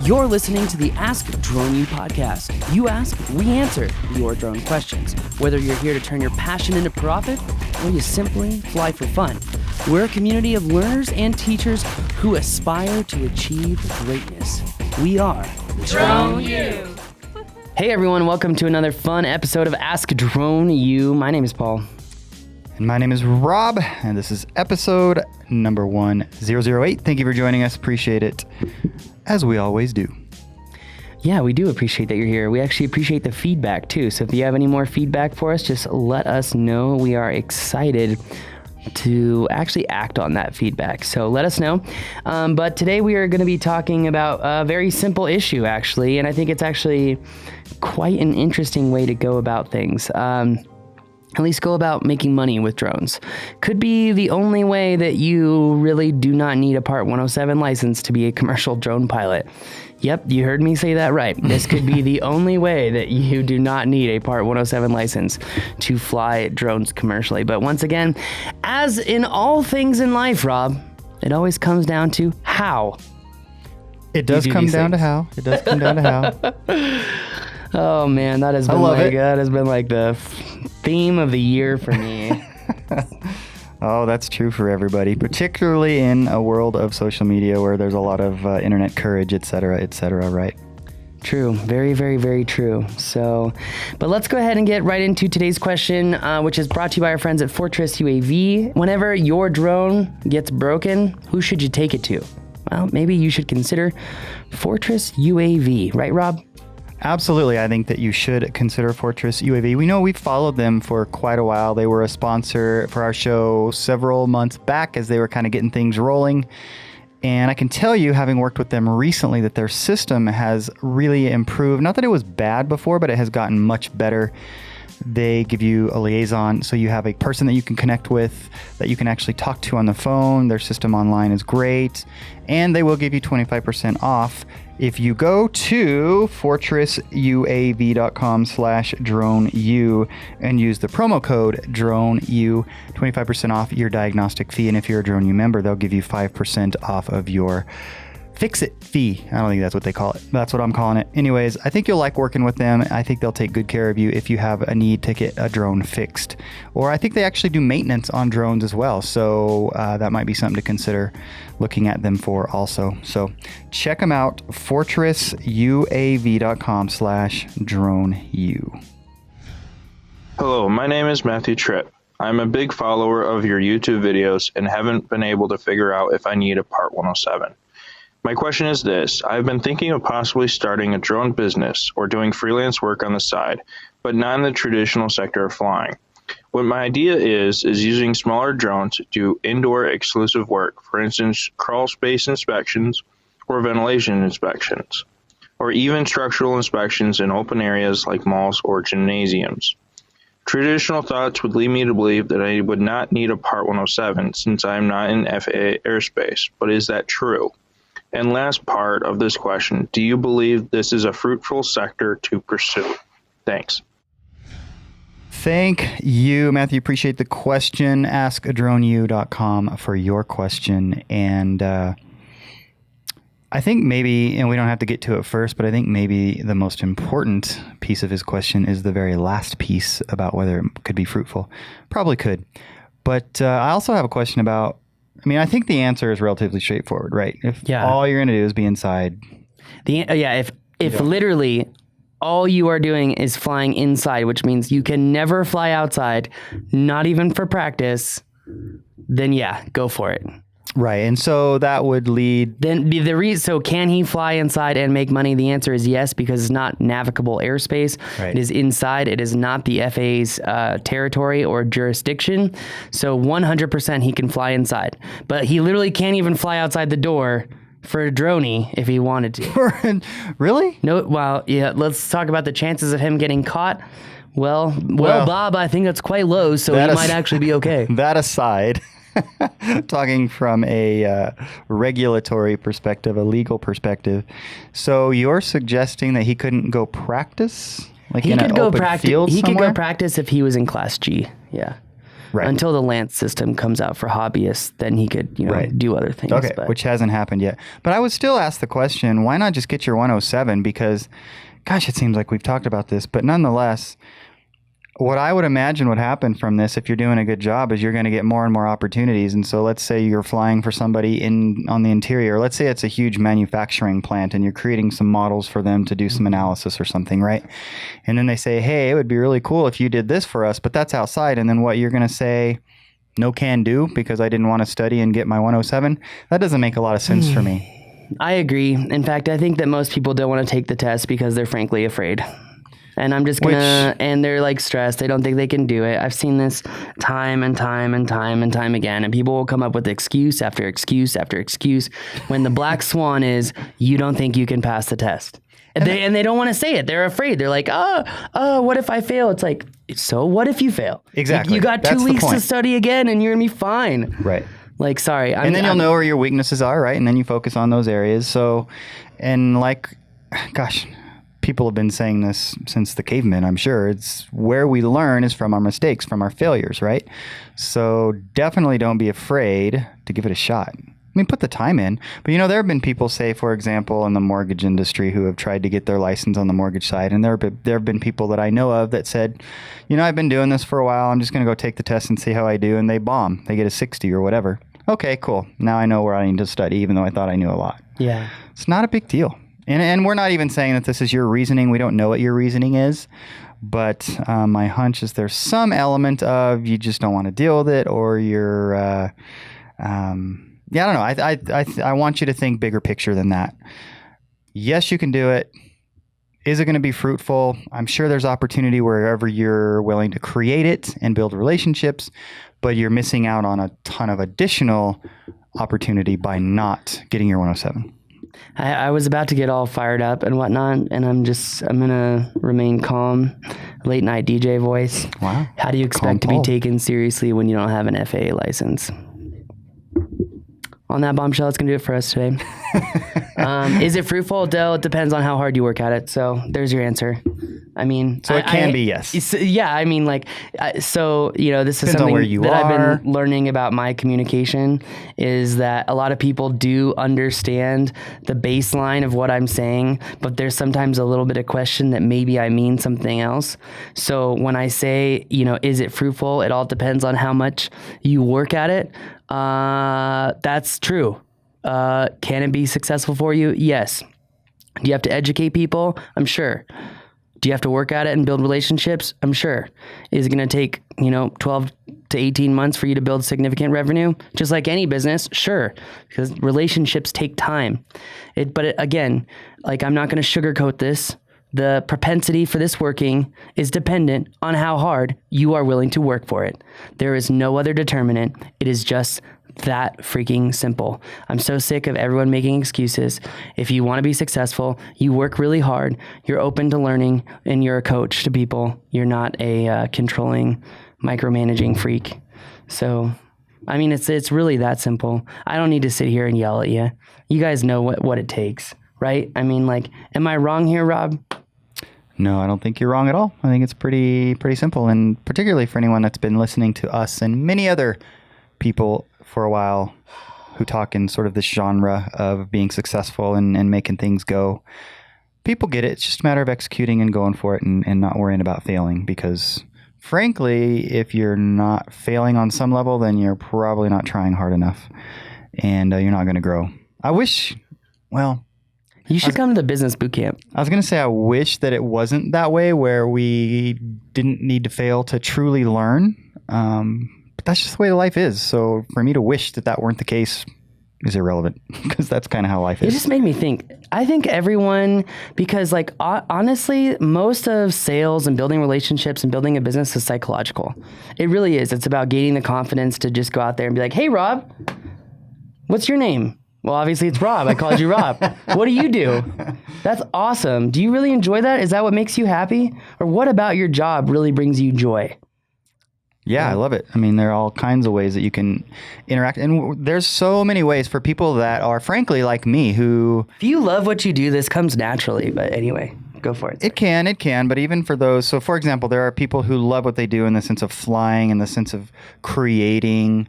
You're listening to the Ask Drone U podcast. You ask, we answer your drone questions. Whether you're here to turn your passion into profit or you simply fly for fun, we're a community of learners and teachers who aspire to achieve greatness. We are Drone U. Hey everyone, welcome to another fun episode of Ask Drone U. My name is Paul. And my name is Rob, and this is episode number 1008. Thank you for joining us. Appreciate it, as we always do. Yeah, we do appreciate that you're here. We actually appreciate the feedback too. So if you have any more feedback for us, just let us know. We are excited to actually act on that feedback. So let us know. But today we are going to be talking about a very simple issue, actually. And I think it's actually quite an interesting way to go about things. At least go about making money with drones. Could be the only way that you really do not need a Part 107 license to be a commercial drone pilot. Yep, you heard me say that right. This could be the only way that you do not need a Part 107 license to fly drones commercially. But once again, as in all things in life, Rob, it always comes down to how. It does come down to how. It does come down to how. Oh man, that has been like the theme of the year for me. Oh, that's true for everybody, particularly in a world of social media where there's a lot of internet courage, et cetera, right? True. Very, very, very true. So, but let's go ahead and get right into today's question, which is brought to you by our friends at Fortress UAV. Whenever your drone gets broken, who should you take it to? Well, maybe you should consider Fortress UAV, right, Rob? Absolutely. I think that you should consider Fortress UAV. We know we've followed them for quite a while. They were a sponsor for our show several months back as they were kind of getting things rolling. And I can tell you, having worked with them recently, that their system has really improved. Not that it was bad before, but it has gotten much better. They give you a liaison, so you have a person that you can connect with, that you can actually talk to on the phone. Their system online is great, and they will give you 25% off if you go to fortressuav.com/droneu and use the promo code DRONEU, 25% off your diagnostic fee. And if you're a Drone U member, they'll give you 5% off of your fix-it fee. I don't think that's what they call it. That's what I'm calling it. Anyways, I think you'll like working with them. I think they'll take good care of you if you have a need to get a drone fixed. Or I think they actually do maintenance on drones as well. So that might be something to consider looking at them for also. So check them out, fortressuav.com/droneu. Hello, my name is Matthew Tripp. I'm a big follower of your YouTube videos and haven't been able to figure out if I need a Part 107. My question is this: I've been thinking of possibly starting a drone business or doing freelance work on the side, but not in the traditional sector of flying. What my idea is using smaller drones to do indoor exclusive work, for instance, crawl space inspections or ventilation inspections, or even structural inspections in open areas like malls or gymnasiums. Traditional thoughts would lead me to believe that I would not need a Part 107 since I am not in FAA airspace, but is that true? And last part of this question, do you believe this is a fruitful sector to pursue? Thanks. Thank you, Matthew. Appreciate the question. AskDroneU.com for your question. And I think maybe, and we don't have to get to it first, but I think maybe the most important piece of his question is the very last piece about whether it could be fruitful. Probably could. But I also have a question about, I think the answer is relatively straightforward, right? If all you're going to do is be inside. If literally all you are doing is flying inside, which means you can never fly outside, not even for practice, then go for it. Right. And so that would lead... So can he fly inside and make money? The answer is yes, because it's not navigable airspace. Right. It is inside. It is not the FAA's territory or jurisdiction. So 100% he can fly inside. But he literally can't even fly outside the door for a droney if he wanted to. Really? No. Well, yeah. Let's talk about the chances of him getting caught. Well, Bob, I think that's quite low, so he might actually be okay. That aside... Talking from a regulatory perspective, a legal perspective. So you're suggesting that he couldn't go practice? Like he in could an go open practice. Field he somewhere? could go practice if he was in Class G. Yeah. Right. Until the Lance system comes out for hobbyists, then he could, Right. do other things. Okay, But which hasn't happened yet. But I would still ask the question, why not just get your 107? Because, gosh, it seems like we've talked about this. But nonetheless, what I would imagine would happen from this, if you're doing a good job, is you're going to get more and more opportunities. And so let's say you're flying for somebody on the interior. Let's say it's a huge manufacturing plant and you're creating some models for them to do some analysis or something, right? And then they say, hey, it would be really cool if you did this for us, but that's outside. And then what, you're going to say, no can do because I didn't want to study and get my 107? That doesn't make a lot of sense for me. I agree. In fact, I think that most people don't want to take the test because they're frankly afraid. And I'm just gonna, and they're like stressed. They don't think they can do it. I've seen this time and time and time and time again. And people will come up with excuse after excuse after excuse when the black swan is, you don't think you can pass the test. And they don't want to say it. They're afraid. They're like, what if I fail? It's like, so what if you fail? Exactly. You got That's 2 the weeks to point. study again and you're gonna be fine. Right. Like, sorry. And then you'll know where your weaknesses are, right? And then you focus on those areas. So, and like, gosh, people have been saying this since the cavemen, I'm sure. It's where we learn is from our mistakes, from our failures, right? So definitely don't be afraid to give it a shot. I mean, put the time in. But, there have been people, say, for example, in the mortgage industry who have tried to get their license on the mortgage side. And there have been people that I know of that said, I've been doing this for a while. I'm just going to go take the test and see how I do. And they bomb. They get a 60 or whatever. Okay, cool. Now I know where I need to study, even though I thought I knew a lot. Yeah. It's not a big deal. And we're not even saying that this is your reasoning. We don't know what your reasoning is. But my hunch is there's some element of you just don't want to deal with it, or you're, I don't know. I want you to think bigger picture than that. Yes, you can do it. Is it going to be fruitful? I'm sure there's opportunity wherever you're willing to create it and build relationships, but you're missing out on a ton of additional opportunity by not getting your 107. I was about to get all fired up and whatnot, and I'm going to remain calm. Late night DJ voice. Wow. How do you expect to be taken seriously when you don't have an FAA license? On that bombshell, that's going to do it for us today. Is it fruitful? Dell, it depends on how hard you work at it. So there's your answer. I mean, so it can be yes. Yeah, I mean, like, so this is Depends something that I've been learning about my communication is that a lot of people do understand the baseline of what I'm saying, but there's sometimes a little bit of question that maybe I mean something else. So when I say, is it fruitful? It all depends on how much you work at it. That's true. Can it be successful for you? Yes. Do you have to educate people? I'm sure. Do you have to work at it and build relationships? I'm sure. Is it going to take, 12 to 18 months for you to build significant revenue? Just like any business, sure, because relationships take time. But again, like, I'm not going to sugarcoat this. The propensity for this working is dependent on how hard you are willing to work for it. There is no other determinant. It is just that freaking simple. I'm so sick of everyone making excuses. If you want to be successful, you work really hard, you're open to learning, and you're a coach to people. You're not a controlling, micromanaging freak. So, I mean, it's really that simple. I don't need to sit here and yell at you. You guys know what it takes, right? I mean, like, am I wrong here, Rob? No, I don't think you're wrong at all. I think it's pretty simple, and particularly for anyone that's been listening to us and many other people for a while who talk in sort of this genre of being successful and making things go. People get it. It's just a matter of executing and going for it and not worrying about failing, because frankly, if you're not failing on some level, then you're probably not trying hard enough, and you're not going to grow. You should come to the business boot camp. I was going to say, I wish that it wasn't that way, where we didn't need to fail to truly learn. But that's just the way life is. So for me to wish that weren't the case is irrelevant, because that's kind of how life is. It just made me think. I think everyone, because like, honestly, most of sales and building relationships and building a business is psychological. It really is. It's about gaining the confidence to just go out there and be like, hey, Rob, what's your name? Well, obviously it's Rob. I called you Rob. What do you do? That's awesome. Do you really enjoy that? Is that what makes you happy? Or what about your job really brings you joy? Yeah, I love it. I mean, there are all kinds of ways that you can interact. And there's so many ways for people that are, frankly, like me, who... If you love what you do, this comes naturally. But anyway, Go for it. It can. But even for those, so for example, there are people who love what they do in the sense of flying, in the sense of creating,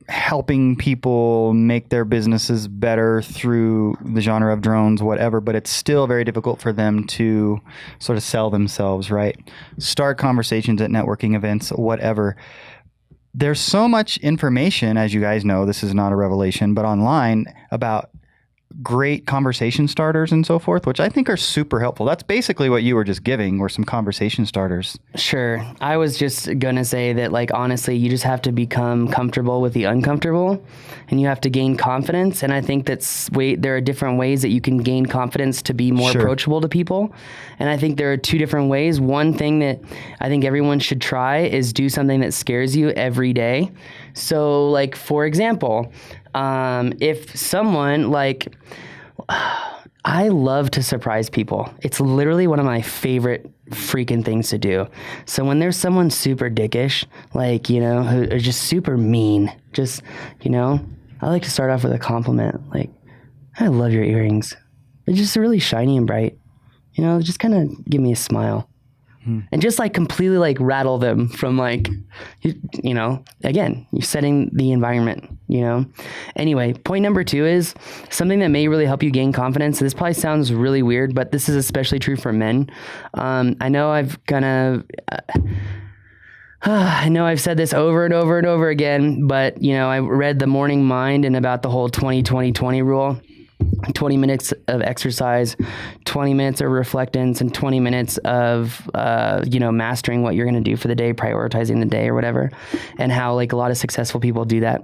helping people make their businesses better through the genre of drones, whatever, but it's still very difficult for them to sort of sell themselves, right? Start conversations at networking events, whatever. There's so much information, as you guys know, this is not a revelation, but online about great conversation starters and so forth, which I think are super helpful. That's basically what you were just giving, were some conversation starters. Sure. I was just going to say that, like, honestly, you just have to become comfortable with the uncomfortable, and you have to gain confidence. And I think there are different ways that you can gain confidence to be more approachable to people. And I think there are two different ways. One thing that I think everyone should try is do something that scares you every day. So, like, for example, if someone, like, I love to surprise people. It's literally one of my favorite freaking things to do. So when there's someone super dickish, like, who are just super mean, just, I like to start off with a compliment. Like, I love your earrings. They're just really shiny and bright. Just kind of give me a smile. And just like completely like rattle them from like, again, you're setting the environment, Anyway, point number 2 is something that may really help you gain confidence. This probably sounds really weird, but this is especially true for men. I know I've said this over and over and over again, but I read The Morning Mind and about the whole 20-20-20 rule. 20 minutes of exercise, 20 minutes of reflectance, and 20 minutes of, mastering what you're going to do for the day, prioritizing the day or whatever, and how like a lot of successful people do that.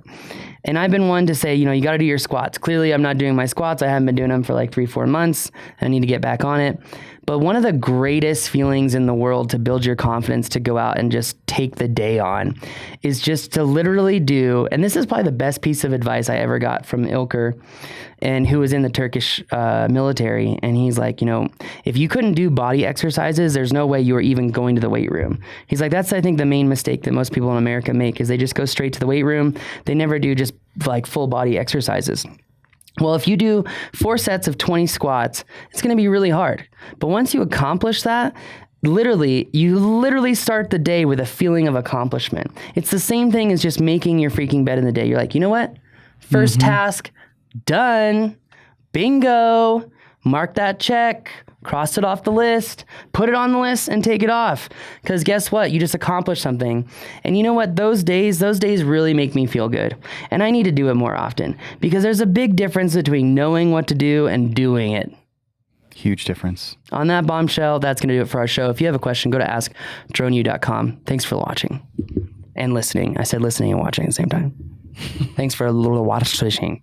And I've been one to say, you got to do your squats. Clearly, I'm not doing my squats. I haven't been doing them for like 3-4 months. I need to get back on it. But one of the greatest feelings in the world to build your confidence to go out and just take the day on is just to literally do, and this is probably the best piece of advice I ever got from Ilker, and who was in the Turkish military. And he's like, if you couldn't do body exercises, there's no way you were even going to the weight room. He's like, that's, I think, the main mistake that most people in America make is they just go straight to the weight room. They never do just like full body exercises. Well, if you do 4 sets of 20 squats, it's going to be really hard. But once you accomplish that, you literally start the day with a feeling of accomplishment. It's the same thing as just making your freaking bed in the day. You're like, you know what? First task, done. Bingo. Mark that check. Cross it off the list, put it on the list, and take it off. Because guess what? You just accomplished something. And you know what? Those days really make me feel good. And I need to do it more often. Because there's a big difference between knowing what to do and doing it. Huge difference. On that bombshell, that's going to do it for our show. If you have a question, go to askdroneu.com. Thanks for watching and listening. I said listening and watching at the same time. Thanks for a little watching.